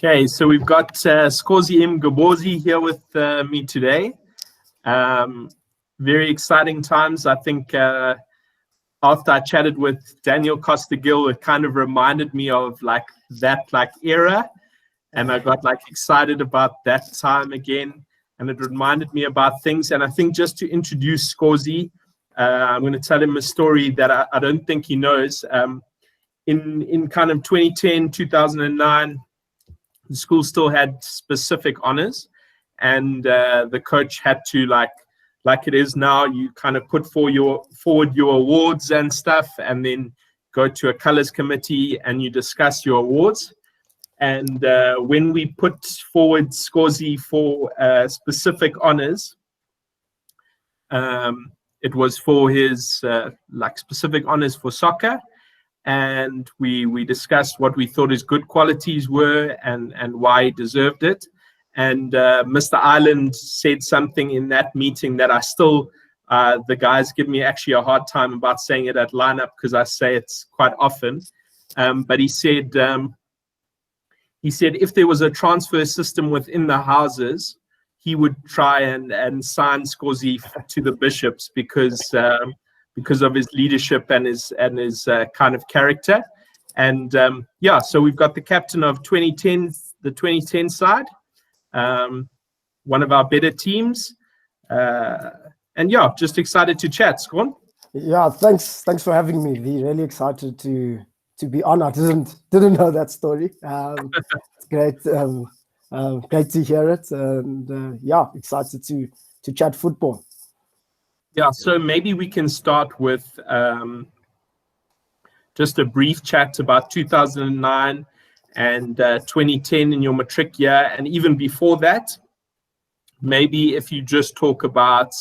Okay, so we've got Skhozi Mgobozi here with me today. Very exciting times. I think after I chatted with Daniel Costa-Gill, it kind of reminded me of that era, and I got excited about that time again, and it reminded me about things. And I think just to introduce Skhozi, I'm going to tell him a story that I don't think he knows. In kind of 2010, 2009, the school still had specific honors, and the coach had to like it is now, you kind of put forward your awards and stuff, and then go to a colors committee and you discuss your awards. And when we put forward Skhozi for specific honors, it was for his specific honors for soccer. And we discussed what we thought his good qualities were and why he deserved it. And Mr. Ireland said something in that meeting that I still, the guys give me actually a hard time about saying it at lineup because I say it's quite often. But he said if there was a transfer system within the houses, he would try and sign Skhozi to the Bishops because of his leadership and his kind of character. And so we've got the captain of the 2010 side, one of our better teams. And just excited to chat, Skhozi. Yeah, thanks for having me. Really excited to be on. I didn't know that story. It's great. Great to hear it. And excited to chat football. Yeah, so maybe we can start with just a brief chat about 2009 and 2010 in your matric year, and even before that. Maybe if you just talk about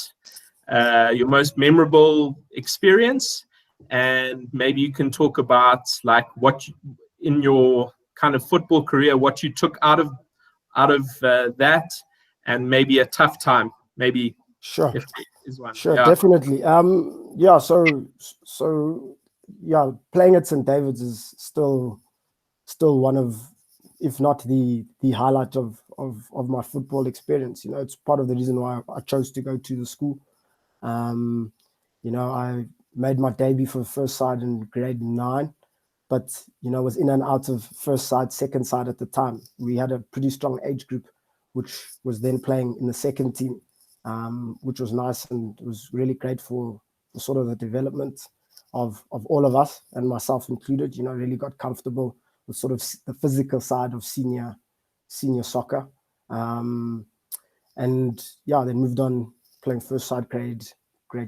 your most memorable experience, and maybe you can talk about in your kind of football career, what you took out of that, and maybe a tough time, maybe. Sure. One. Sure, yeah. Definitely. Playing at St. David's is still one of, if not the highlight of my football experience. It's part of the reason why I chose to go to the school. I made my debut for the first side in grade 9, but was in and out of first side, second side at the time. We had a pretty strong age group, which was then playing in the second team. Which was nice, and it was really great for sort of the development of all of us, and myself included. Really got comfortable with sort of the physical side of senior soccer, and then moved on playing first side grade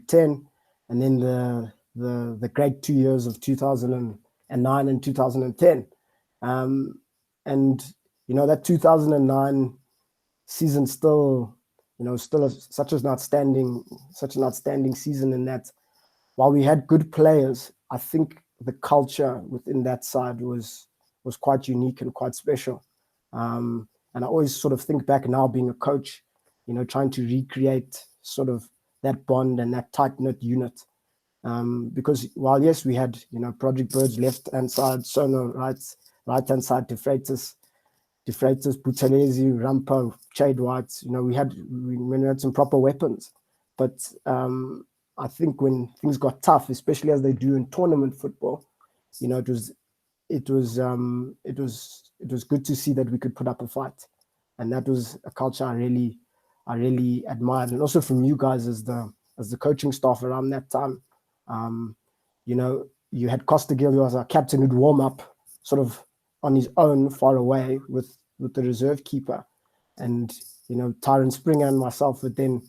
10, and then the grade 2 years of 2009 and 2010, and that 2009 season still such an outstanding season, in that while we had good players, I think the culture within that side was quite unique and quite special. And I always sort of think back now, being a coach, trying to recreate sort of that bond and that tight-knit unit. Because while, yes, we had, Project Birds left-hand side, Sono right-hand side, De Freitas, Buthelezi, Rampo, Chade White, we had some proper weapons. But I think when things got tough, especially as they do in tournament football, it was good to see that we could put up a fight. And that was a culture I really admired. And also from you guys as the coaching staff around that time, you had Costa-Gill, who was our captain, who'd warm up sort of on his own far away with the reserve keeper, and Tyron Springer and myself would then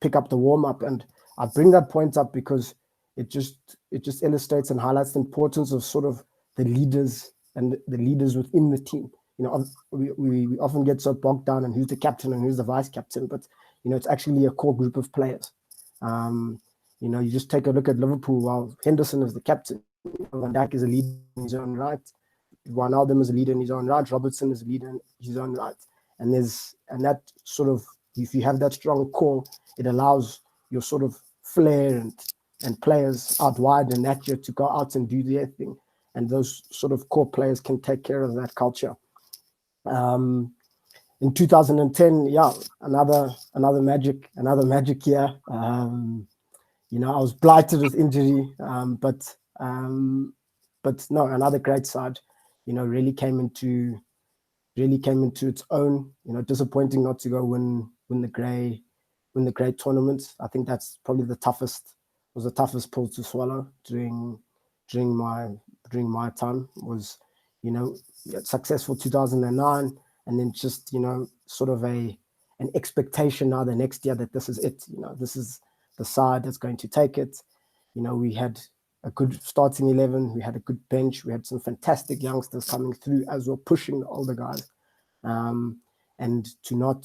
pick up the warm-up. And I bring that point up because it just illustrates and highlights the importance of sort of the leaders and the leaders within the team. We often get so bogged down on who's the captain and who's the vice captain, but it's actually a core group of players. You just take a look at Liverpool. While Henderson is the captain, Van Dijk is a leader in his own right, Wijnaldum is a leader in his own right, Robertson is a leader in his own right, and that sort of, if you have that strong core, it allows your sort of flair and players out wide and that year to go out and do their thing, and those sort of core players can take care of that culture. In 2010, yeah, another magic year. You know, I was blighted with injury, but no, another great side. You know, really came into its own. You know, disappointing not to go win the grey tournament. I think that's probably the toughest pill to swallow during my time. Was, you know, successful 2009, and then just, you know, sort of an expectation now the next year that this is it. You know, this is the side that's going to take it. You know, we had a good starting 11. We had a good bench. We had some fantastic youngsters coming through as well, pushing the older guys. And to not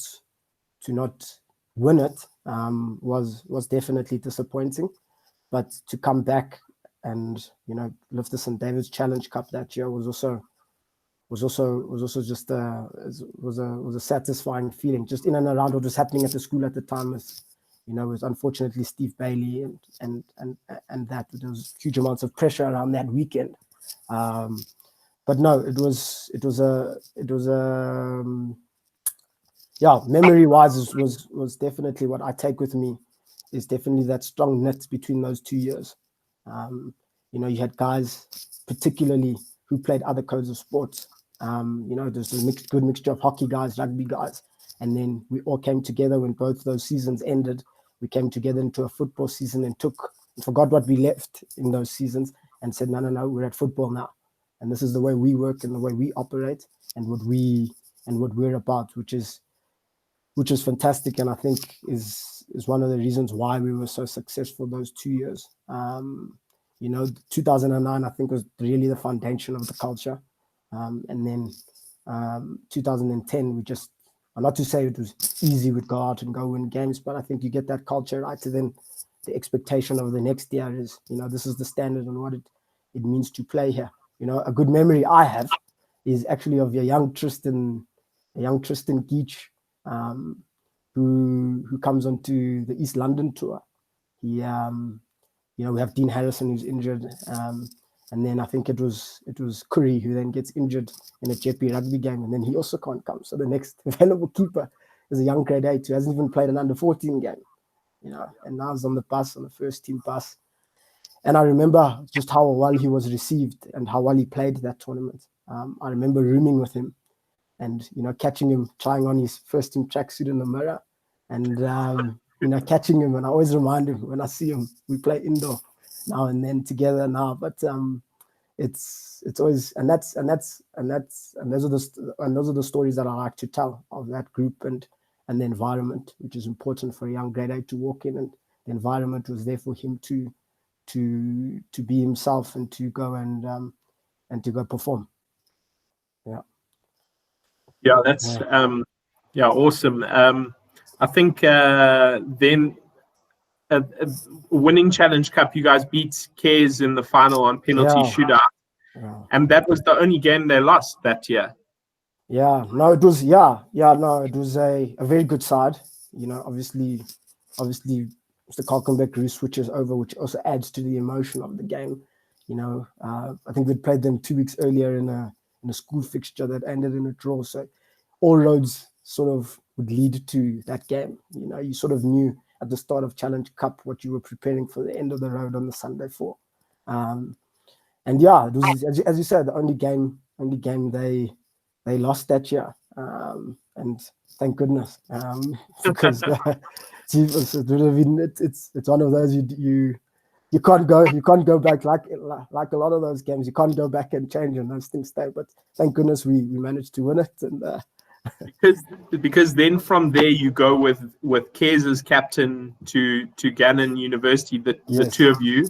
win it was definitely disappointing. But to come back and, you know, lift the St. David's Challenge Cup that year was also just a satisfying feeling, just in and around what was happening at the school at the time. Was, you know, was unfortunately Steve Bailey and that there was huge amounts of pressure around that weekend. But no, it was yeah, memory wise was definitely what I take with me, is definitely that strong knit between those 2 years. You know, you had guys particularly who played other codes of sports. You know, there's a good mixture of hockey guys, rugby guys, and then we all came together when both those seasons ended. We came together into a football season and forgot what we left in those seasons and said, no, we're at football now, and this is the way we work and the way we operate and what we're about, which is fantastic, and I think is one of the reasons why we were so successful those 2 years. You know, 2009 I think was really the foundation of the culture, and then 2010 we just, not to say it was easy, we'd go out and go win games, but I think you get that culture right, and then the expectation of the next year is, you know, this is the standard and what it means to play here. You know, a good memory I have is actually of a young Tristan Geach, who comes onto the East London tour. He, you know, we have Dean Harrison who's injured, and then I think it was Curry who then gets injured in a JP rugby game, and then he also can't come. So the next available keeper is a young grade 8 who hasn't even played an under-14 game, you know, and now he's on the first team bus. And I remember just how well he was received and how well he played that tournament. I remember rooming with him and, you know, catching him trying on his first team tracksuit in the mirror, and you know, catching him. And I always remind him when I see him, we play indoor now and then together now, but it's always, and those are the stories that I like to tell of that group and the environment, which is important for a young grade 8 to walk in, and the environment was there for him to be himself and to go and to go perform. Yeah, that's awesome. I think then winning Challenge Cup, you guys beat Cares in the final on penalty shootout, and that was the only game they lost that year. It was a very good side. You know, obviously Mr. Kalkenbeck switches over, which also adds to the emotion of the game. You know, I think we'd played them 2 weeks earlier in a school fixture that ended in a draw. So all roads sort of would lead to that game. You know, you sort of knew at the start of Challenge Cup what you were preparing for the end of the road on the Sunday for. And yeah, it was, as you said, the only game they lost that year. And thank goodness, because it's one of those you can't go back, like a lot of those games. You can't go back and change, and those things stay. But thank goodness we managed to win it. And because then from there you go with Cares as captain to Gannon University, the two of you,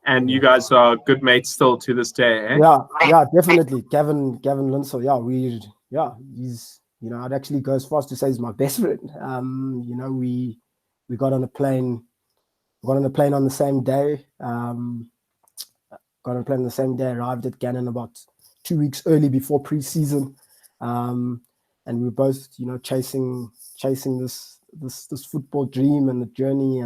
and you guys are good mates still to this day. Eh? Yeah, definitely. Gavin Linsell. He's, you know, I'd actually go as far as to say he's my best friend. You know, we got on a plane. Got on a plane on the same day. Arrived at Gannon about 2 weeks early before pre-season, and we were both, you know, chasing this football dream and the journey,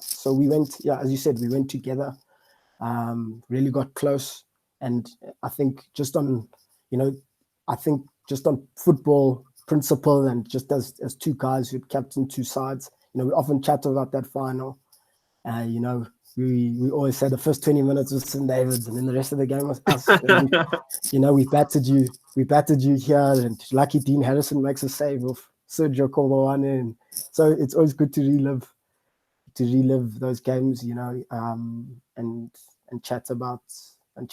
so we went. Yeah, as you said, we went together. Really got close, and I think just on, I think just on football principle and just as two guys who captain two sides, we often chat about that final. We always say the first 20 minutes was St. David's and then the rest of the game was us. And, we battered you here, and lucky Dean Harrison makes a save of Sergio Colboane. And so it's always good to relive those games, and chat about and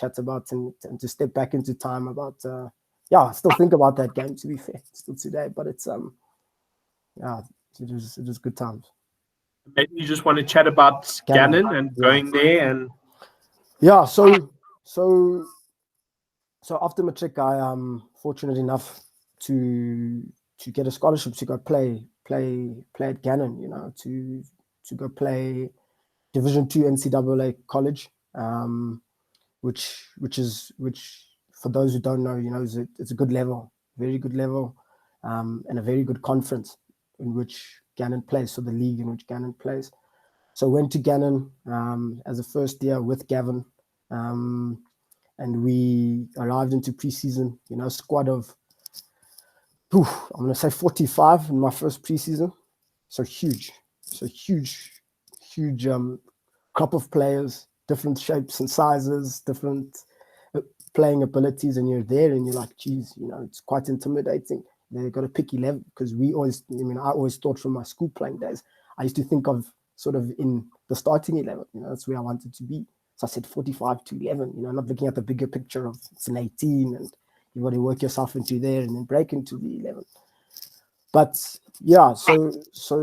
to step back into time about I still think about that game, to be fair, still today, but it's it was good times. Maybe you just want to chat about Gannon and going there. And so after matric, I am fortunate enough to get a scholarship to go play at Gannon, to go play Division 2 NCAA college, which for those who don't know, it's a good level, very good level, and a very good conference in which Gannon plays, so the league in which Gannon plays. So went to Gannon as a first year with Gavin, and we arrived into preseason, squad of, I'm going to say 45 in my first preseason. So huge crop of players, different shapes and sizes, different playing abilities, and you're there and you're like, geez, it's quite intimidating. They've got to pick 11 because I always thought from my school playing days, I used to think of sort of in the starting 11, that's where I wanted to be. So I said 45 to 11, not looking at the bigger picture of it's an 18 and you've got to work yourself into there and then break into the 11. But so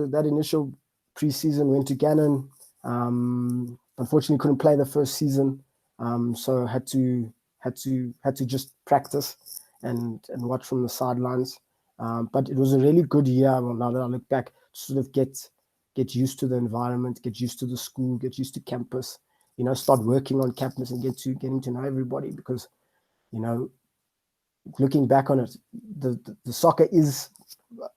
that initial preseason went to Gannon. Unfortunately, couldn't play the first season, so had to just practice and watch from the sidelines. But it was a really good year. Well, now that I look back, to sort of get used to the environment, get used to the school, get used to campus. Start working on campus and getting to know everybody, because looking back on it, the soccer is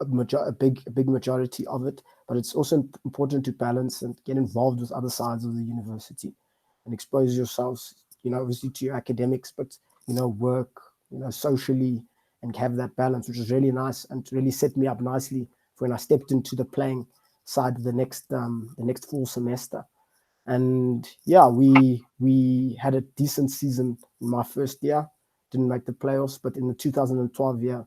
a big majority of it, but it's also important to balance and get involved with other sides of the university and expose yourselves, obviously to your academics, but work, socially, and have that balance, which is really nice and really set me up nicely for when I stepped into the playing side of the next full semester. And we had a decent season in my first year. Didn't make the playoffs, but in the 2012 year,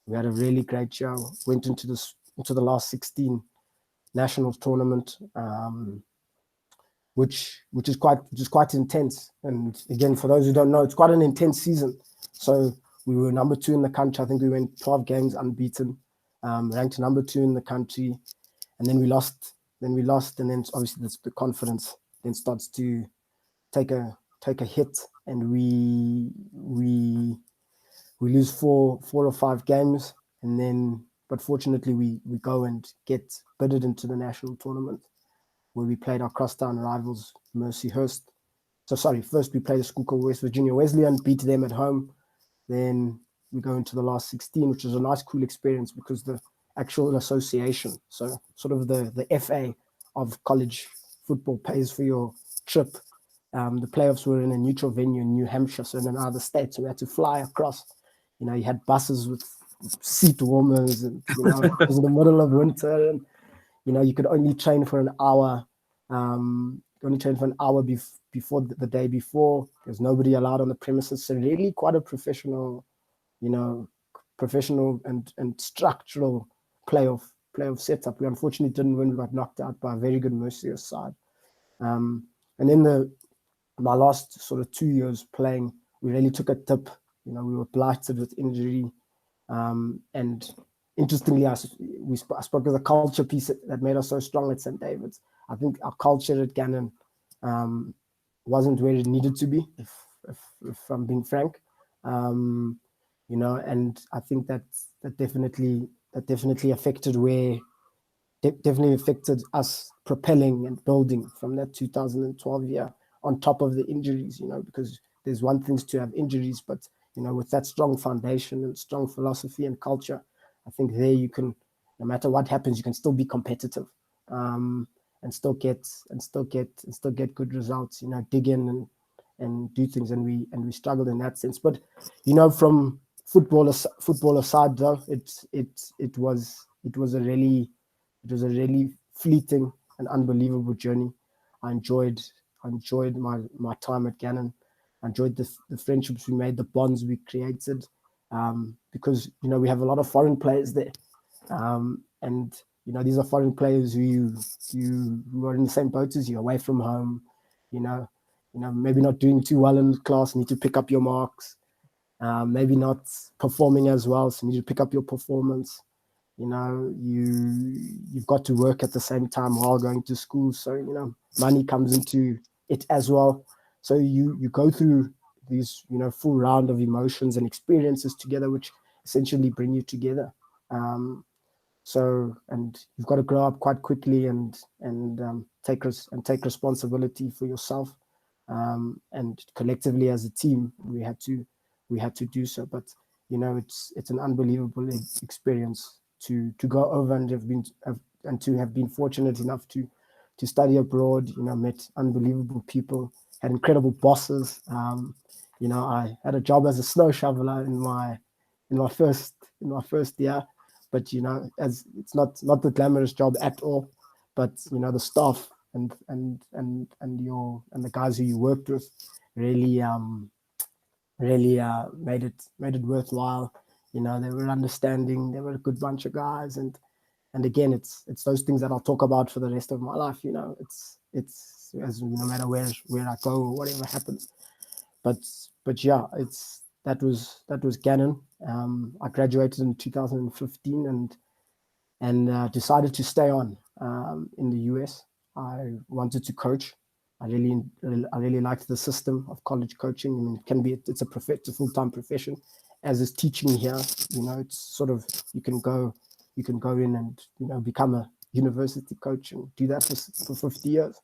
we had a really great year. Went into the last 16 national tournament, which is quite intense. And again, for those who don't know, it's quite an intense season. So we were number 2 in the country. I think we went 12 games unbeaten, ranked number 2 in the country, and then we lost. And then obviously the confidence then starts to take a hit, and we lose four or 5 games, and then, but fortunately we go and get bidded into the national tournament, where we played our crosstown rivals, Mercyhurst. So first we played a school called West Virginia Wesleyan, beat them at home. Then we go into the last 16, which is a nice, cool experience, because the actual association, so sort of the FA of college football, pays for your trip. The playoffs were in a neutral venue in New Hampshire, so in another state, so we had to fly across. You had buses with seat warmers, and it was in the middle of winter, and you could only train for an hour. Before the day before. There's nobody allowed on the premises, so really quite a professional and structural playoff setup. We unfortunately didn't win. We got knocked out by a very good Mercyhurst side. And then my last sort of 2 years playing, we really took a dip. We were blighted with injury. And interestingly, I spoke of the culture piece that made us so strong at St. David's. I think our culture at Gannon wasn't where it needed to be, if I'm being frank. And I think that definitely affected us propelling and building from that 2012 year, on top of the injuries, because there's one thing to have injuries, but with that strong foundation and strong philosophy and culture, I think there you can, no matter what happens, you can still be competitive, and still get good results. Dig in and do things, and we struggled in that sense. But from football aside, though, it was a really fleeting and unbelievable journey. I enjoyed my time at Gannon. I enjoyed the friendships we made, the bonds we created, because we have a lot of foreign players there, and these are foreign players who are in the same boat as you, away from home, maybe not doing too well in class, need to pick up your marks, maybe not performing as well, so you need to pick up your performance. You've got to work at the same time while going to school, so money comes into it as well. So you go through these full round of emotions and experiences together, which essentially bring you together. And you've got to grow up quite quickly and take responsibility for yourself, and collectively as a team we had to do so. But it's an unbelievable experience to go over and to have been fortunate enough to study abroad. Met unbelievable people, had incredible bosses. I had a job as a snow shoveler in my first year, but as it's not the glamorous job at all, but the staff and the guys who you worked with really made it worthwhile. They were understanding. They were a good bunch of guys, and again, it's those things that I'll talk about for the rest of my life. It's as no matter where I go or whatever happens. But yeah, that was Gannon. I graduated in 2015 and decided to stay on in the US. I wanted to coach. I really liked the system of college coaching. I mean, it's a full-time profession, as is teaching here. It's sort of you can go in and become a university coach and do that for 50 years.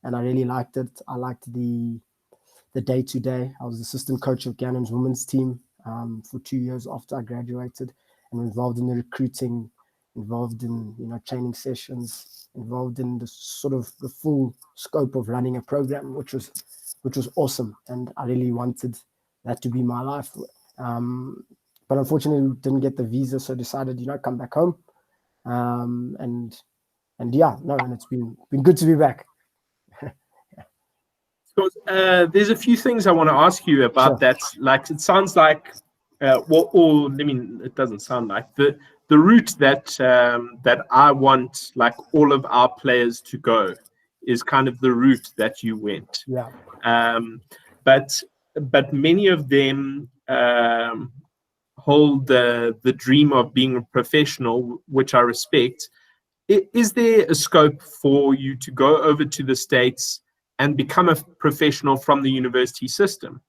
And I really liked it. I liked the day-to-day. I was assistant coach of Gannon's women's team for 2 years after I graduated, and involved in the recruiting, involved in training sessions, involved in the sort of the full scope of running a program, which was awesome. And I really wanted that to be my life. But unfortunately didn't get the visa, so decided, come back home. And it's been good to be back. So, there's a few things I want to ask you about. Sure. That. Like, it sounds like, it doesn't sound like the route that I want, like, all of our players to go is kind of the route that you went. Yeah. But many of them hold the dream of being a professional, which I respect. Is there a scope for you to go over to the States and become a professional from the university system?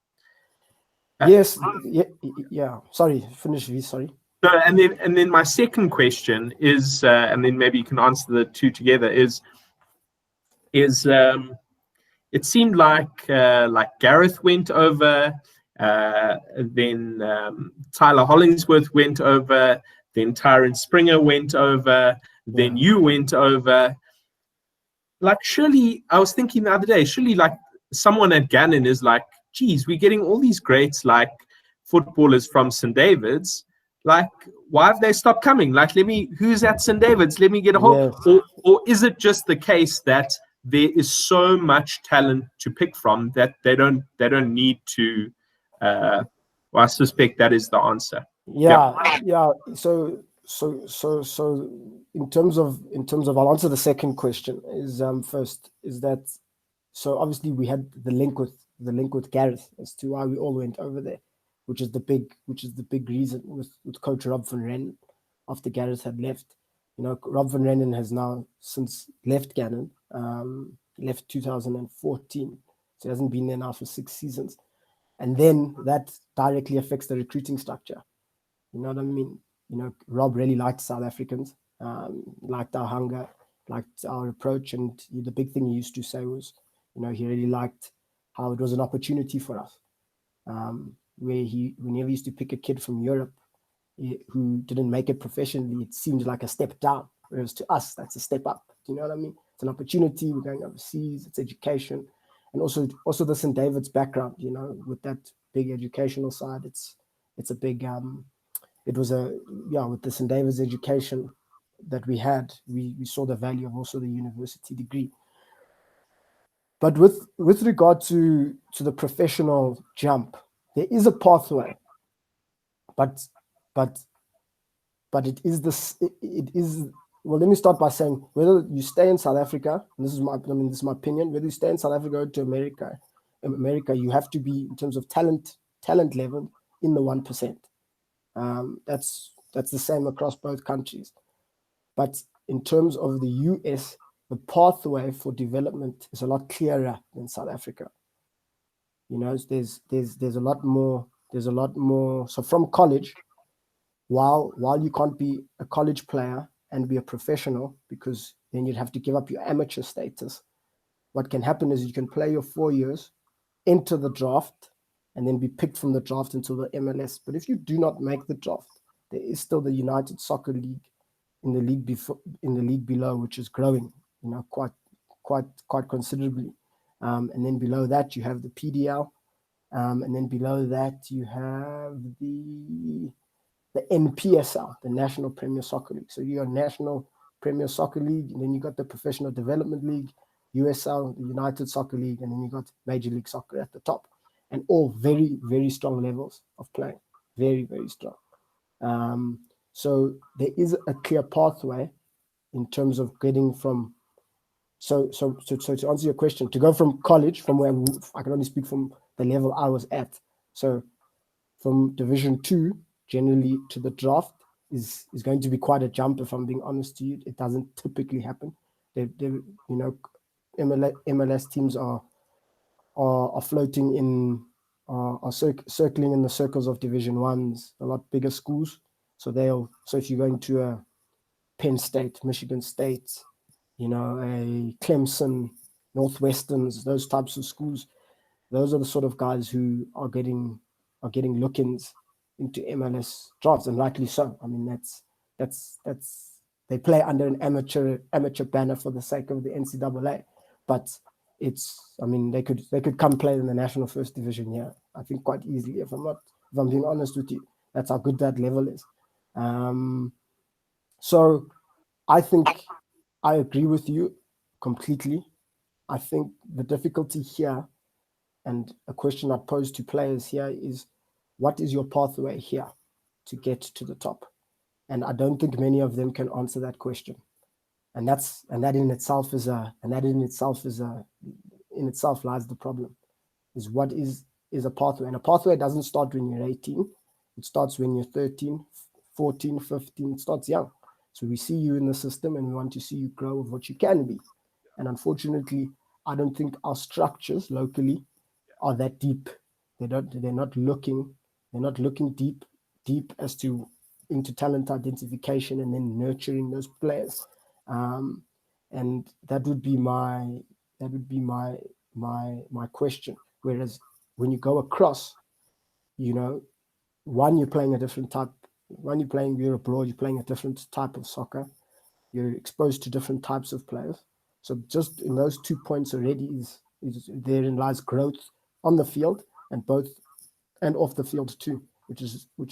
Yes. Yeah. Sorry. Finish. Sorry. No, and then my second question is, and then maybe you can answer the two together. Is it seemed like Gareth went over, then Tyler Hollingsworth went over, then Tyron Springer went over, then you went over. Like, surely, I was thinking the other day, surely like someone at Gannon is like, geez, we're getting all these greats like footballers from St. David's. Like, why have they stopped coming? Like, who's at St. David's? Let me get a hold. Yes. Or is it just the case that there is so much talent to pick from that they don't need to? Well, I suspect that is the answer. Yeah. So in terms of I'll answer the second question. Is first is that, so obviously we had the link with Gareth as to why we all went over there, which is the big reason with Coach Rob van Rennen after Gareth had left. Rob van Rennen has now since left Gannon, left 2014, so he hasn't been there now for 6 seasons, and then that directly affects the recruiting structure. You know what I mean? Rob really liked South Africans, liked our hunger, liked our approach, and the big thing he used to say was, he really liked how it was an opportunity for us. Where he never used to pick a kid from Europe who didn't make it professionally, it seemed like a step down, whereas to us, that's a step up. Do you know what I mean? It's an opportunity. We're going overseas. It's education, and also the St. David's background. With that big educational side, it's it's a big it was a with the St. David's education that we had, we saw the value of also the university degree. But with regard to the professional jump, there is a pathway, but it is this. It is, well. Let me start by saying, whether you stay in South Africa, and this is my opinion. Whether you stay in South Africa or to America, you have to be, in terms of talent level, in the 1%. That's the same across both countries. But in terms of the US, the pathway for development is a lot clearer than South Africa. You know, there's a lot more. There's a lot more. So from college, while you can't be a college player and be a professional, because then you'd have to give up your amateur status, what can happen is you can play your 4 years, enter the draft, and then be picked from the draft until the MLS. But if you do not make the draft, there is still the United Soccer League in the league below, which is growing, you know, quite considerably. And then below that you have the PDL, and then below that you have the NPSL, the National Premier Soccer League. So you got National Premier Soccer League, and then you got the Professional Development League, USL, the United Soccer League, and then you got Major League Soccer at the top, and all very, very strong levels of playing, very, very strong. So there is a clear pathway in terms of getting from. So to answer your question, to go from college, from where I can only speak from the level I was at. So from Division 2, generally to the draft is going to be quite a jump. If I'm being honest to you, it doesn't typically happen. MLS teams are floating in, are circling in the circles of Division 1s, a lot bigger schools. So if you're going to a Penn State, Michigan State, you know, a Clemson, Northwesterns, those types of schools, those are the sort of guys who are getting look-ins into MLS drafts, and rightly so. I mean, that's they play under an amateur banner for the sake of the NCAA, but they could come play in the National First Division here, I think, quite easily. If I'm being honest with you, that's how good that level is. So I think I agree with you completely. I think the difficulty here, and a question I pose to players here, is what is your pathway here to get to the top? And I don't think many of them can answer that question. And that in itself lies the problem. Is what is a pathway? And a pathway doesn't start when you're 18. It starts when you're 13, 14, 15. It starts young. So we see you in the system, and we want to see you grow with what you can be. And unfortunately, I don't think our structures locally are that deep. They're not looking deep as to into talent identification and then nurturing those players. And that would be my question. Whereas when you go across, you know, you're playing a different type. You're abroad, you're playing a different type of soccer. You're exposed to different types of players. So just in those 2 points already is therein lies growth on the field and off the field too, which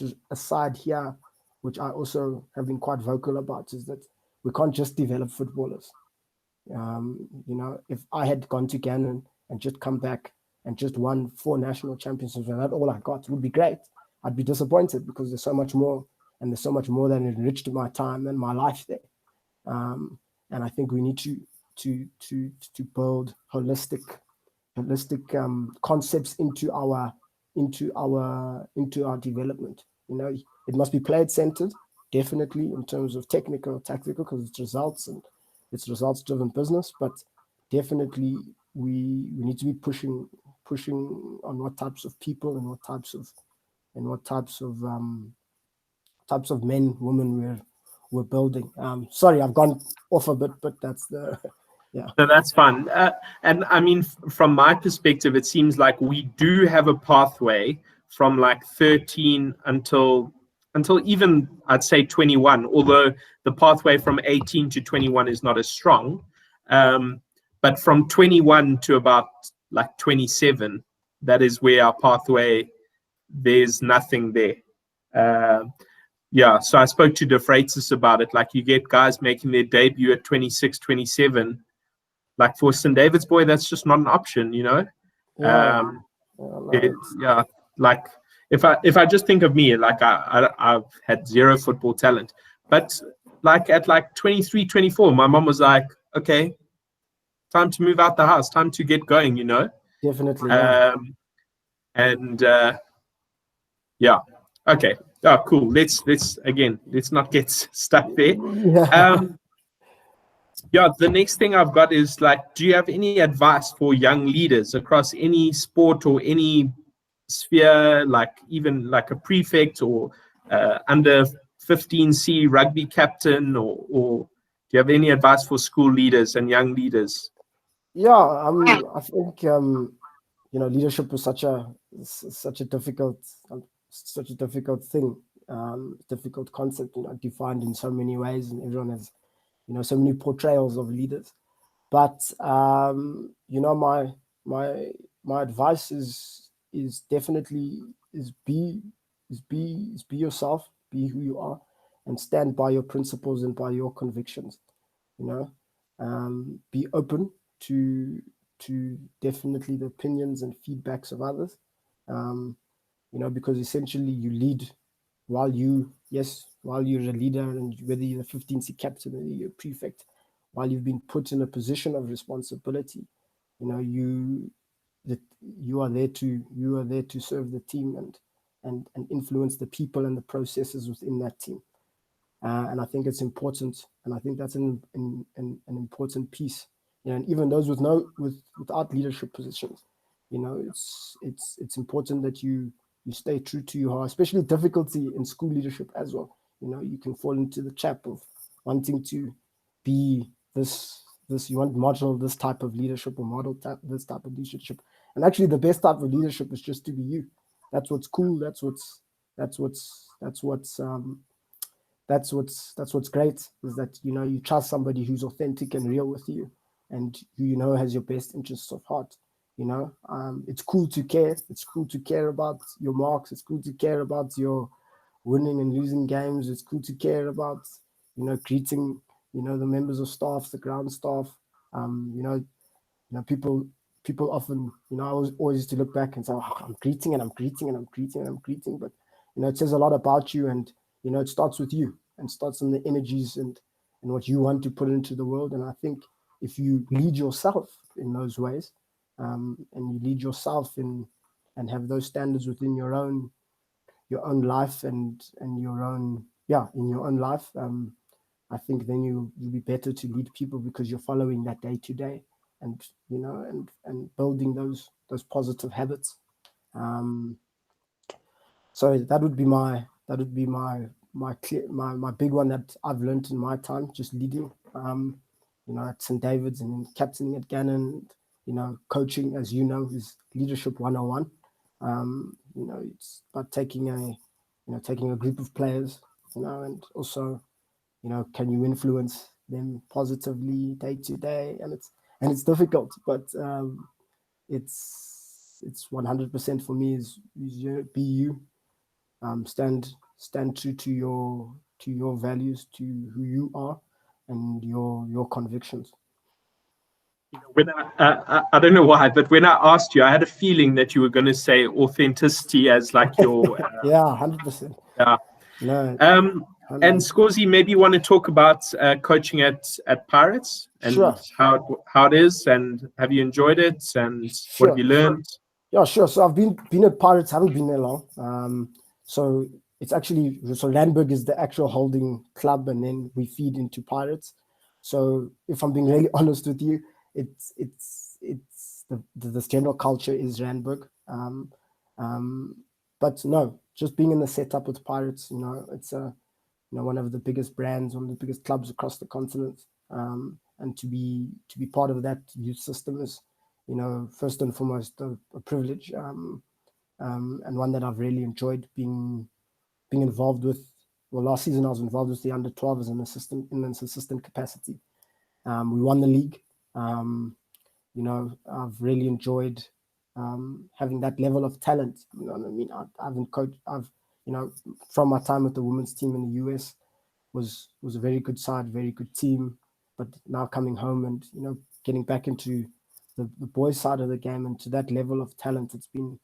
is a side here, which I also have been quite vocal about, is that we can't just develop footballers. You know, if I had gone to Ghana and just come back and just won 4 national championships and that's all I got, it would be great. I'd be disappointed because there's so much more, and there's so much more that enriched my time and my life there. And I think we need to build holistic concepts into our development. You know, it must be player centered, definitely, in terms of technical, tactical, because it's results driven business. But definitely, we need to be pushing on what types of people and what types of men, women we're building. Sorry, I've gone off a bit, but that's the yeah. No, that's fine. And I mean, from my perspective, it seems like we do have a pathway from like 13 until even, I'd say, 21, although the pathway from 18 to 21 is not as strong. But from 21 to about like 27, that is where our pathway, there's nothing there. Yeah, so I spoke to De Freitas about it. Like, you get guys making their debut at 26, 27. Like, for St. David's boy, that's just not an option, you know? Yeah, Yeah, like, if I just think of me, like, I've had zero football talent. But, like, at, like, 23, 24, my mom was like, okay, time to move out the house, time to get going, you know? definitely. Yeah. And, yeah. Okay. Oh, cool. Let's not get stuck there. Yeah. Yeah. The next thing I've got is, like, do you have any advice for young leaders across any sport or any sphere, like even like a prefect or under 15C rugby captain, or do you have any advice for school leaders and young leaders? Yeah. I think leadership is such a difficult thing, difficult concept, defined in so many ways, and everyone has so many portrayals of leaders. But my advice is definitely be yourself, be who you are, and stand by your principles and by your convictions. Be open to definitely the opinions and feedbacks of others. Because essentially you lead while you're a leader, and whether you're a 15C captain or you're a prefect, while you've been put in a position of responsibility, you are there to serve the team and influence the people and the processes within that team. And I think it's important, and I think that's an important piece. And even those without leadership positions, it's important that you stay true to your heart, especially difficulty in school leadership as well. You can fall into the trap of wanting to be this you want to model this type of leadership or this type of leadership. And actually the best type of leadership is just to be you. That's what's cool. That's what's great, is that you trust somebody who's authentic and real with you, and who has your best interests of heart. It's cool to care. It's cool to care about your marks. It's cool to care about your winning and losing games. It's cool to care about greeting the members of staff, the ground staff. People often, I always used to look back and say, oh, I'm greeting and I'm greeting and I'm greeting and I'm greeting, but it says a lot about you, and it starts with you, and starts in the energies and what you want to put into the world. And I think if you lead yourself in those ways, and you lead yourself in and have those standards within your own life and your own in your own life, I think then you'll be better to lead people, because you're following that day to day, and and building those positive habits. So that would be my big one that I've learned in my time, just leading. At St. David's, and captaining at Gannon, coaching, as is leadership 101. It's about taking a group of players, and also, can you influence them positively day to day? And it's difficult, but it's 100% for me is be you. Stand true to your values, to who you are, and your convictions. When I don't know why, but when I asked you, I had a feeling that you were going to say authenticity as like your yeah, 100%. Yeah. No. And Skhozi, maybe you want to talk about coaching at Pirates, and sure. how it is, and have you enjoyed it, and sure. what have you learned? Yeah, sure. So I've been at Pirates, haven't been there long. So it's actually, Randburg is the actual holding club, and then we feed into Pirates. So if I'm being really honest with you, it's the general culture is Randburg. But no, just being in the setup with Pirates, it's one of the biggest brands, one of the biggest clubs across the continent. And to be part of that youth system is, first and foremost, a privilege, and one that I've really enjoyed being involved with. Well, last season I was involved with the under 12 as an assistant capacity. We won the league. I've really enjoyed having that level of talent. You know what I mean? I've from my time with the women's team in the US, was a very good side, very good team. But now coming home and getting back into the boys' side of the game and to that level of talent, it's been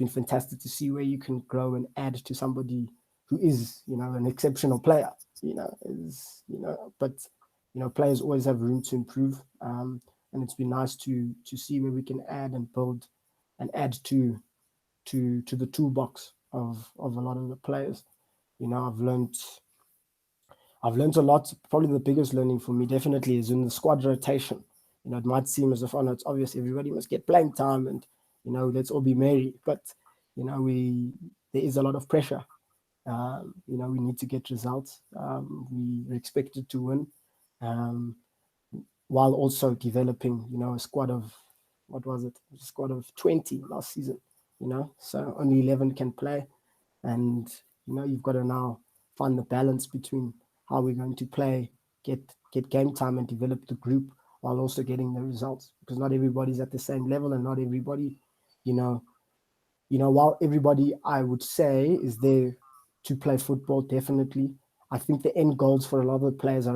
fantastic to see where you can grow and add to somebody who is an exceptional player. But players always have room to improve, and it's been nice to see where we can add and build and add to the toolbox of a lot of the players. I've learned a lot. Probably the biggest learning for me definitely is in the squad rotation. It might seem as if, it's obvious everybody must get playing time and, let's all be merry. But, there is a lot of pressure. We need to get results. We're expected to win, while also developing, a squad of, what was it? A squad of 20 last season, so only 11 can play. And, you've got to now find the balance between how we're going to play, get game time and develop the group while also getting the results, because not everybody's at the same level and not everybody, while everybody, I would say, is there to play football, definitely. I think the end goals for a lot of the players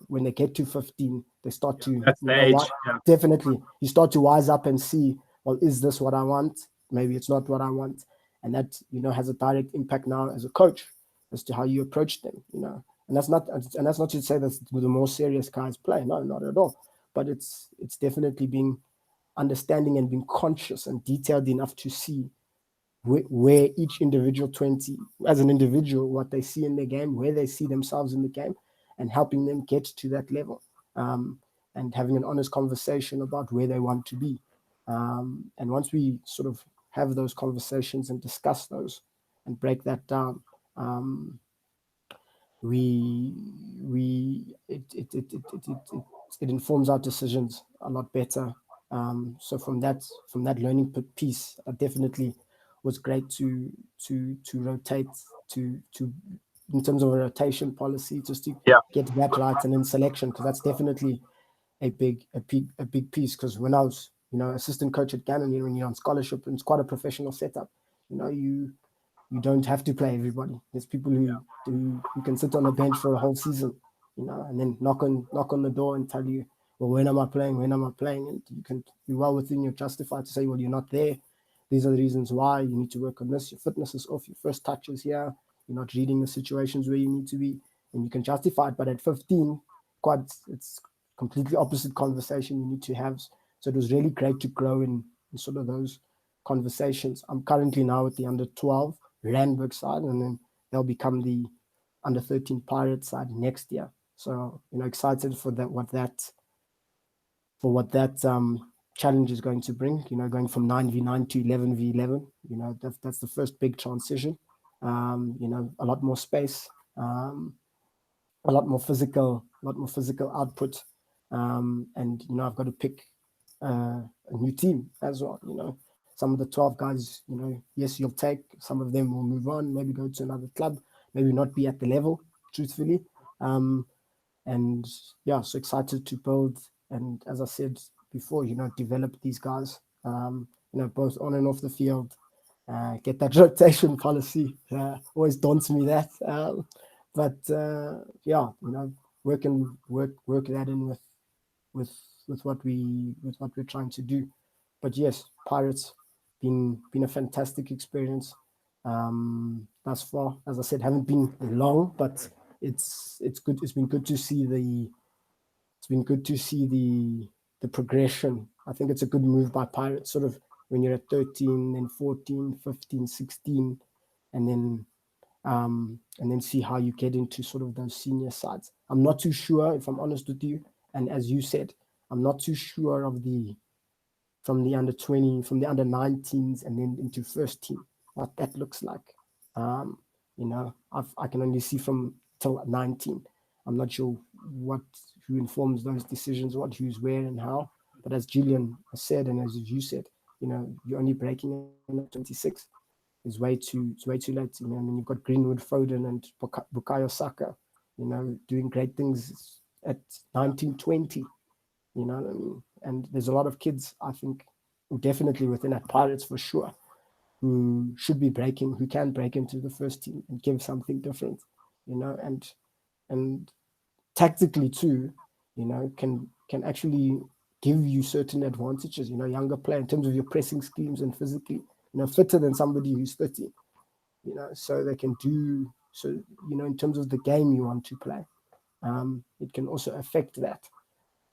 when they get to 15, they start to, that's the age. Definitely, you start to wise up and see, well, is this what I want? Maybe it's not what I want. And that, has a direct impact now as a coach as to how you approach them, And that's not to say that the more serious guys play. No, not at all. But it's definitely being understanding and being conscious and detailed enough to see where each individual 20, as an individual, what they see in their game, where they see themselves in the game, and helping them get to that level, and having an honest conversation about where they want to be. And once we sort of have those conversations and discuss those and break that down, it informs our decisions a lot better. So from that learning piece, definitely was great to rotate to in terms of a rotation policy, just to get that right, and then selection, because that's definitely a big piece. Because when I was assistant coach at Gannon, when you're on scholarship, and it's quite a professional setup, you don't have to play everybody. There's people who can sit on a bench for a whole season, and then knock on the door and tell you, well, when am I playing? And you can be well within your justified to say, well, you're not there. These are the reasons why. You need to work on this. Your fitness is off. Your first touch is here. You're not reading the situations where you need to be, and you can justify it. But at 15, it's completely opposite conversation you need to have. So it was really great to grow in sort of those conversations. I'm currently now at the under 12 Randburg side, and then they'll become the under 13 Pirates side next year. So excited for that, what that challenge is going to bring. Going from 9v9 to 11v11. That's the first big transition. A lot more space, a lot more physical output, and I've got to pick a new team as well. Some of the 12 guys, yes, you'll take. Some of them will move on, maybe go to another club, maybe not be at the level, truthfully. And yeah, so excited to build, and as I said before, develop these guys, both on and off the field. Get that rotation policy. Always daunts me that. But yeah, work that in with what we're trying to do. But yes, Pirates been a fantastic experience thus far. As I said, haven't been long, but it's good. It's been good to see the progression. I think it's a good move by Pirates, sort of when you're at 13, then 14, 15, 16, and then see how you get into sort of those senior sides. I'm not too sure, if I'm honest with you, and as you said, I'm not too sure of from the under 20, from the under 19s, and then into first team, what that looks like. I can only see from till 19. I'm not sure who informs those decisions, who's where and how. But as Julian said, and as you said, you're only breaking in 26. It's way too late. I mean, you've got Greenwood, Foden, and Bukayo Saka, doing great things at 19, 20. What I mean? And there's a lot of kids, I think, definitely within that Pirates for sure, who should be breaking, who can break into the first team and give something different, and tactically too, can actually give you certain advantages, younger player in terms of your pressing schemes and physically, fitter than somebody who's 30, so they can do, so, in terms of the game you want to play, it can also affect that.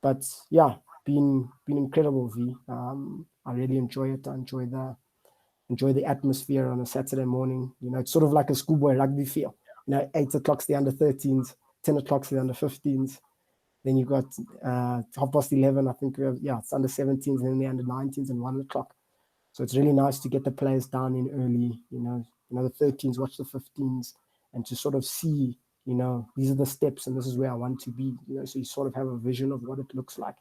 But yeah, been incredible, V. I really enjoy it. I enjoy the atmosphere on a Saturday morning. It's sort of like a schoolboy rugby feel. 8 o'clock's the under 13s, 10 o'clock's the under 15s. Then you've got 11:30, I think it's under 17s, and then the under 19s and 1 o'clock. So it's really nice to get the players down in early, the 13s, watch the 15s, and to sort of see, these are the steps and this is where I want to be, so you sort of have a vision of what it looks like.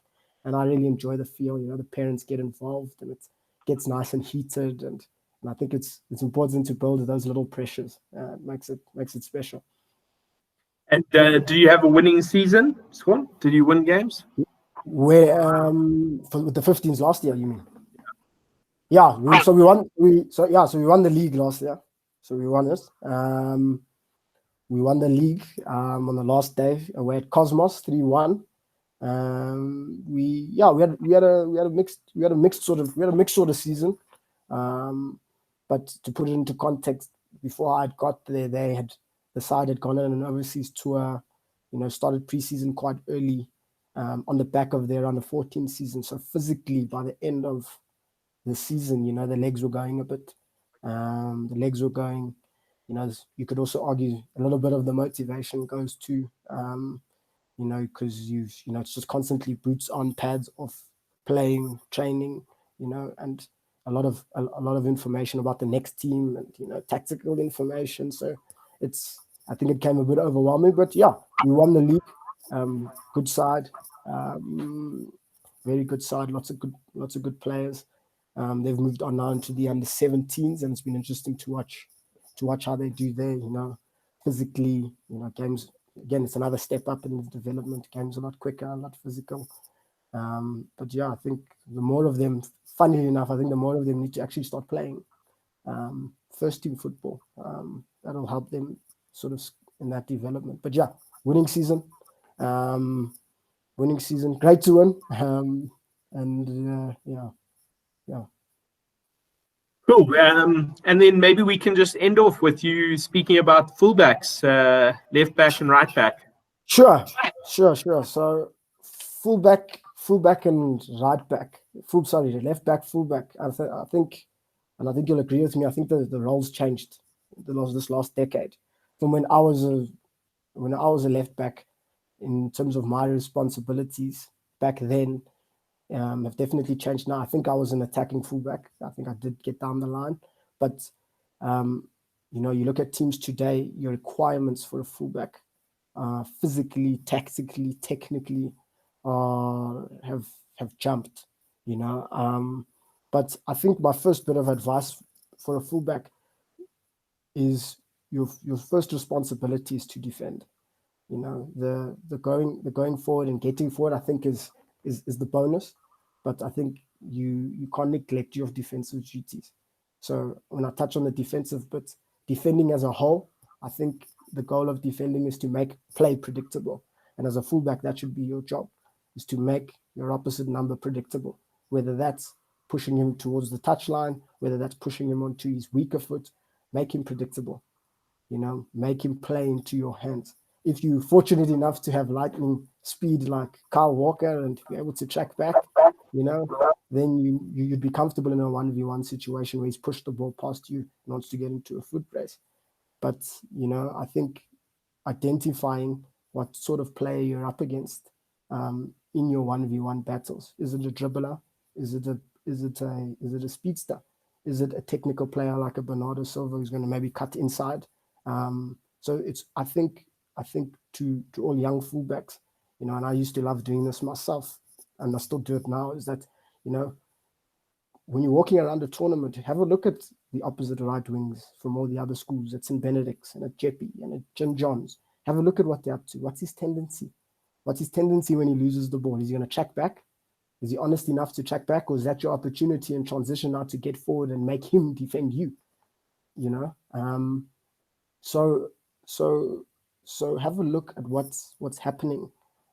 And I really enjoy the feel, the parents get involved and it gets nice and heated. And I think it's important to build those little pressures. It makes it special. And do you have a winning season, Swan? Did you win games? Where with the 15s last year, you mean? Yeah, we won the league last year. So we won it. We won the league on the last day away at Cosmos 3-1. We had a mixed sort of season. But to put it into context, before I'd got there, the side had gone on an overseas tour, started preseason quite early, on the back of their under 14 season. So physically, by the end of the season, the legs were going a bit. You could also argue a little bit of the motivation goes to, because it's just constantly boots on, pads off, playing, training, and a lot of information about the next team and, tactical information. So I think it came a bit overwhelming, but yeah, we won the league. Good side, very good side, lots of good players. They've moved on now into the under 17s, and it's been interesting to watch how they do there, physically, games. Again, it's another step up in the development. Games a lot quicker, a lot physical. But yeah, I think the more of them, funnily enough, I think the more of them need to actually start playing first team football. That'll help them sort of in that development. But yeah, winning season, great to win. Yeah. Cool. And then maybe we can just end off with you speaking about fullbacks, left back and right back. Sure. So fullback and right back. Left back, fullback. I think you'll agree with me. I think the roles changed this last decade. From when I was a left back, in terms of my responsibilities back then, have definitely changed now. I think I was an attacking fullback. I think I did get down the line, but you look at teams today, your requirements for a fullback, physically, tactically, technically, have jumped. But I think my first bit of advice for a fullback is your first responsibility is to defend. The going forward and getting forward, I think is the bonus, but I think you can't neglect your defensive duties. So when I touch on the defensive bit, defending as a whole, I think the goal of defending is to make play predictable. And as a fullback, that should be your job, is to make your opposite number predictable, whether that's pushing him towards the touchline, whether that's pushing him onto his weaker foot, make him predictable, make him play into your hands. If you're fortunate enough to have lightning speed like Kyle Walker and be able to track back, then you'd be comfortable in a 1v1 situation where he's pushed the ball past you and wants to get into a foot brace. But, I think identifying what sort of player you're up against in your 1v1 battles. Is it a dribbler? Is it a speedster? Is it a technical player like a Bernardo Silva who's going to maybe cut inside? So I think to all young fullbacks, and I used to love doing this myself, and I still do it now, is that, when you're walking around a tournament, have a look at the opposite right wings from all the other schools at St. Benedict's and at Jeppe and at St. John's. Have a look at what they're up to. What's his tendency? What's his tendency when he loses the ball? Is he going to check back? Is he honest enough to track back, or is that your opportunity in transition now to get forward and make him defend you? You know, so have a look at what's happening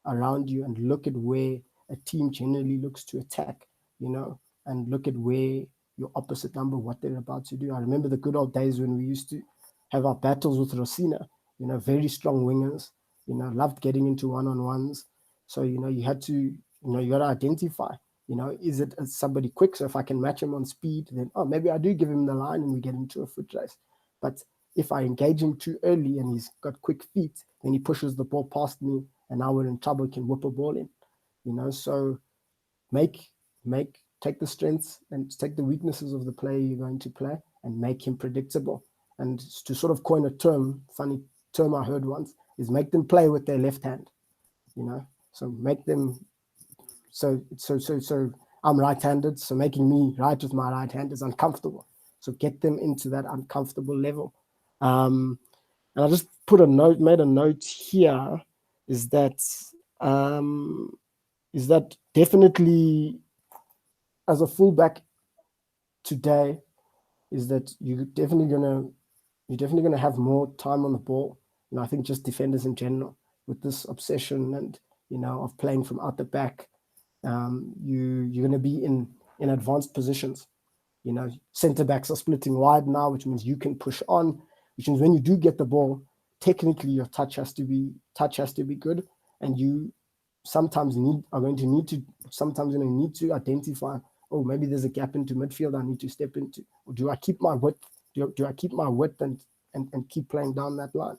around you, and look at where a team generally looks to attack. You know, and look at where your opposite number, what they're about to do. I remember the good old days when we used to have our battles with Rosina. You know, very strong wingers. You know, loved getting into one-on-ones. So you know, you had to, you know, you got to identify. You know, is it somebody quick? So if I can match him on speed, then maybe I do give him the line and we get into a foot race. But if I engage him too early and he's got quick feet, then he pushes the ball past me, and now we're in trouble. Can whip a ball in. You know, so take the strengths and take the weaknesses of the player you're going to play and make him predictable. And to sort of coin a term, funny term I heard once, is make them play with their left hand. You know, so make them so I'm right-handed, so making me right with my right hand is uncomfortable. So get them into that uncomfortable level. And I just made a note here, is that definitely as a fullback today, is that you're definitely gonna have more time on the ball. You know, I think just defenders in general, with this obsession and, you know, of playing from out the back, you're gonna be in advanced positions. You know, centre backs are splitting wide now, which means you can push on, which means when you do get the ball, technically your touch has to be good, and you sometimes need to identify, oh, maybe there's a gap into midfield I need to step into, or do I keep my width? Do I keep my width and keep playing down that line?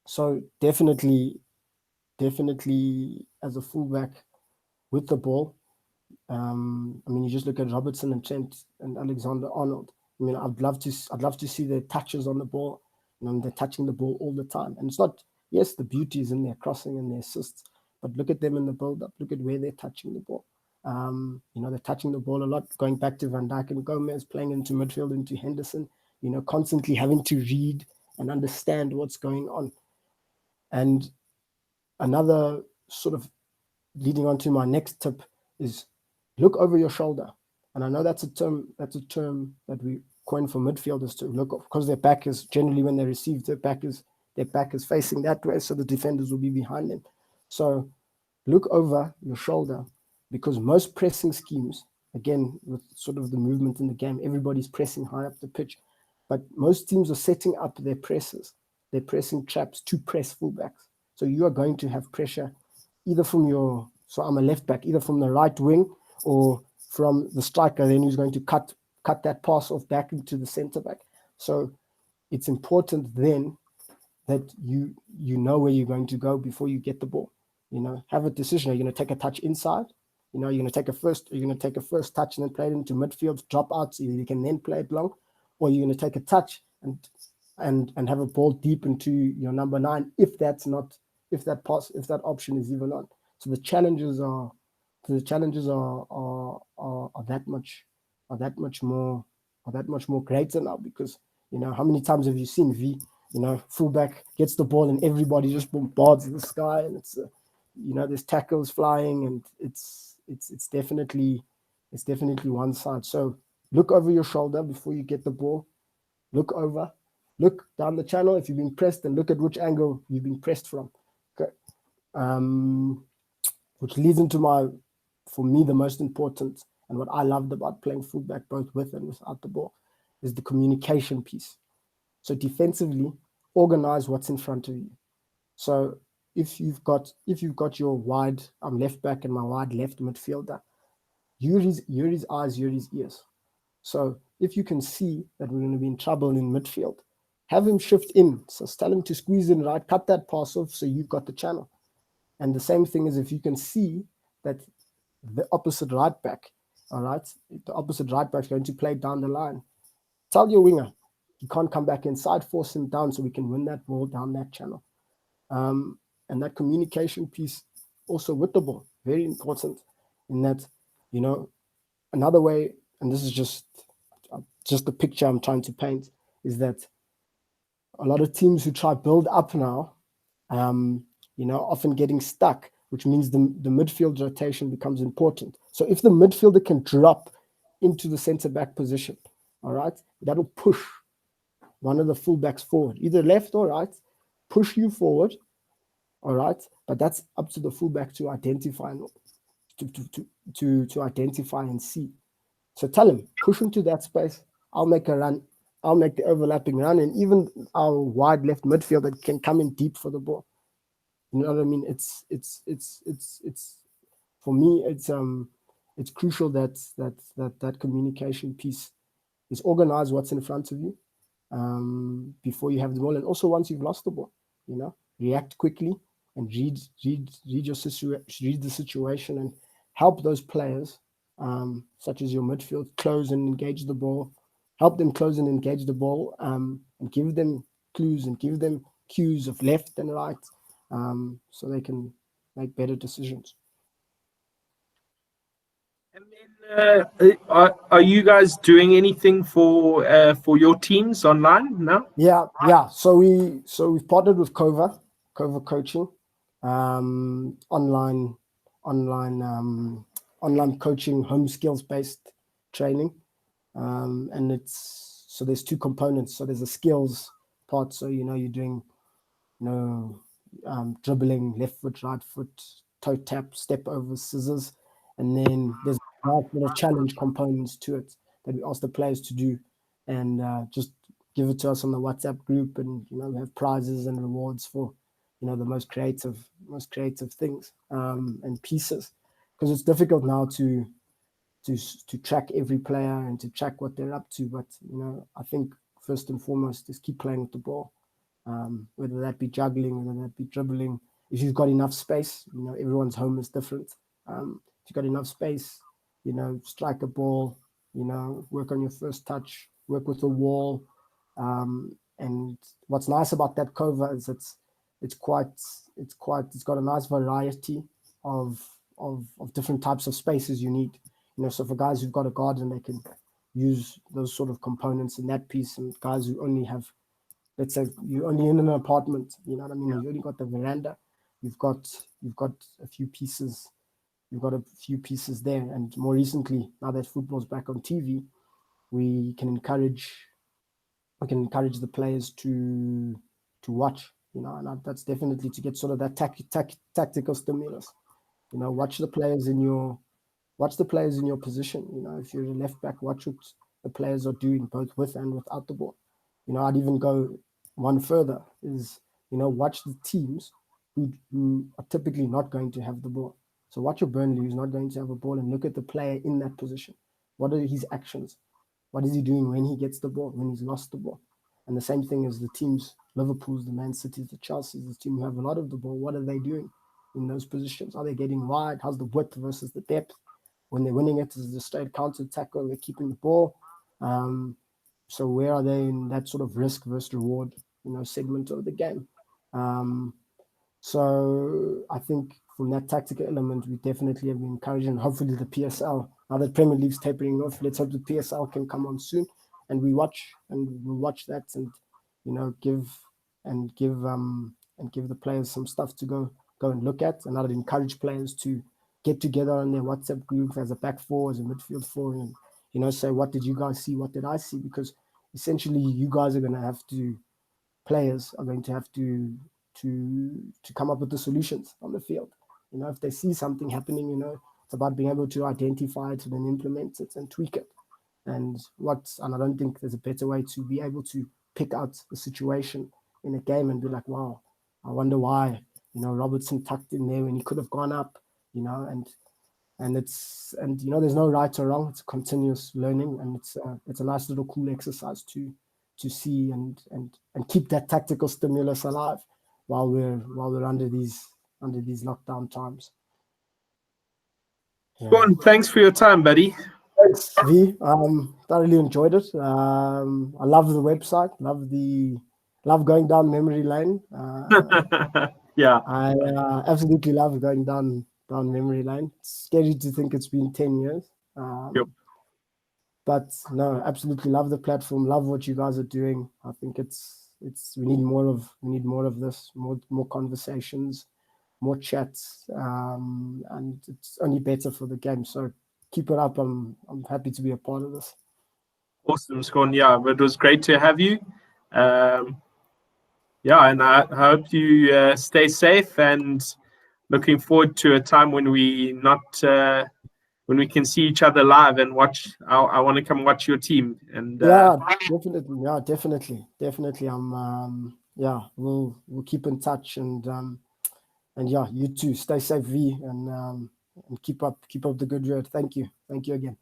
So definitely as a fullback with the ball. I mean, you just look at Robertson and Trent and Alexander-Arnold. I mean, I'd love to see their touches on the ball. You know, they're touching the ball all the time, and it's not. Yes, the beauty is in their crossing and their assists, but look at them in the build-up. Look at where they're touching the ball. You know, they're touching the ball a lot. Going back to Van Dijk and Gomez, playing into midfield, into Henderson. You know, constantly having to read and understand what's going on. And another sort of leading on to my next tip is look over your shoulder. And I know that's a term that we coin for midfielders, to look, because their back is generally, when they receive, their back is facing that way, so the defenders will be behind them. So look over your shoulder, because most pressing schemes, again, with sort of the movement in the game, everybody's pressing high up the pitch, but most teams are setting up their pressing traps to press fullbacks. So you are going to have pressure either from so I'm a left back, either from the right wing or from the striker, then who's going to cut that pass off back into the centre back. So it's important then that you know where you're going to go before you get the ball. You know, have a decision. Are you going to take a touch inside? You know, you're going to take a first touch and then play it into midfield, drop out so you can then play it long, or you're going to take a touch and have a ball deep into your number 9 if that option is even on. So the challenges are that much more greater now, because, you know, how many times have you seen V, you know, fullback gets the ball and everybody just bombards the sky, and it's you know, there's tackles flying, and it's definitely one side. So look over your shoulder before you get the ball. Look down the channel if you've been pressed, and look at which angle you've been pressed from. Okay. Which leads into for me, the most important, and what I loved about playing fullback both with and without the ball, is the communication piece. So defensively, organize what's in front of you. So if you've got your wide, I'm left back and my wide left midfielder, you're his eyes, you're his ears. So if you can see that we're going to be in trouble in midfield, have him shift in. So tell him to squeeze in right, cut that pass off so you've got the channel. And the same thing is if you can see that the opposite right back, all right, the opposite right back is going to play down the line, tell your winger, you can't come back inside, force him down so we can win that ball down that channel. And that communication piece also with the ball, very important, in that, you know, another way, and this is just the picture I'm trying to paint, is that a lot of teams who try build up now, you know, often getting stuck which means the midfield rotation becomes important. So if the midfielder can drop into the centre-back position, all right, that'll push one of the fullbacks forward, either left or right, push you forward, all right, but that's up to the fullback to identify and to identify and see. So tell him, push into that space. I'll make a run. I'll make the overlapping run, and even our wide left midfielder can come in deep for the ball. You know what I mean? It's for me. It's crucial that communication piece is organize what's in front of you before you have the ball, and also once you've lost the ball, you know, react quickly and read the situation and help those players, such as your midfield, close and engage the ball. Help them close and engage the ball, and give them clues and give them cues of left and right, so they can make better decisions. And then, are you guys doing anything for your teams online now? Yeah. So we've partnered with Kova Coaching, online coaching, home skills based training, and there's two components. So there's a skills part. So you're doing dribbling, left foot, right foot, toe tap, step over, scissors, and then there's a lot of challenge components to it that we ask the players to do, and just give it to us on the WhatsApp group, and we have prizes and rewards for the most creative things and pieces, because it's difficult now to track every player and to track what they're up to. But I think first and foremost is keep playing with the ball. Whether that be juggling, whether that be dribbling. If you've got enough space, everyone's home is different. If you've got enough space, strike a ball, work on your first touch, work with the wall. And what's nice about that Kova is it's got a nice variety of different types of spaces you need. So for guys who've got a garden, they can use those sort of components in that piece, and guys who only have, let's say you're only in an apartment, you know what I mean? You only got the veranda. You've got a few pieces. You've got a few pieces there. And more recently, now that football's back on TV, we can encourage the players to watch. And that's definitely to get sort of that tactical stimulus. Watch the players in your position. If you're a left back, watch what the players are doing, both with and without the ball. I'd even go one further, is watch the teams who are typically not going to have the ball. So watch your Burnley, who's not going to have a ball, and look at the player in that position. What are his actions? What is he doing when he gets the ball, when he's lost the ball? And the same thing as the teams, Liverpool's, the Man City's, the Chelsea's, the team who have a lot of the ball. What are they doing in those positions? Are they getting wide? How's the width versus the depth? When they're winning it, is it a straight counter tackle? They're keeping the ball. So where are they in that sort of risk versus reward, segment of the game? So I think from that tactical element, we definitely have been encouraging. Hopefully the PSL, now that Premier League's tapering off, let's hope the PSL can come on soon, and we'll watch that, and give the players some stuff to go and look at, and I'd encourage players to get together on their WhatsApp group as a back four, as a midfield four, and say, what did you guys see? What did I see? Because essentially you guys are going to have to, players are going to have to come up with the solutions on the field. If they see something happening, it's about being able to identify it and then implement it and tweak it. And I don't think there's a better way to be able to pick out a situation in a game and be like, wow, I wonder why, Robertson tucked in there when he could have gone up, and there's no right or wrong. It's continuous learning, and it's a nice little cool exercise to see and keep that tactical stimulus alive while we're under these lockdown times. Yeah. Thanks for your time, buddy. Thanks, V. Thoroughly enjoyed it. I love the website. Love going down memory lane. Yeah, I absolutely love going down memory lane. It's scary to think it's been 10 years. Yep. But no, absolutely love the platform. Love what you guys are doing. I think we need more of this. More conversations, more chats, and it's only better for the game. So keep it up. I'm happy to be a part of this. Awesome, Skhozi. Yeah, it was great to have you. Yeah, and I hope you stay safe, and looking forward to a time when we when we can see each other live and watch. I want to come watch your team. And yeah, definitely. Yeah, definitely. Yeah, we'll keep in touch, and yeah, you too. Stay safe, V, and keep up the good work. Thank you again.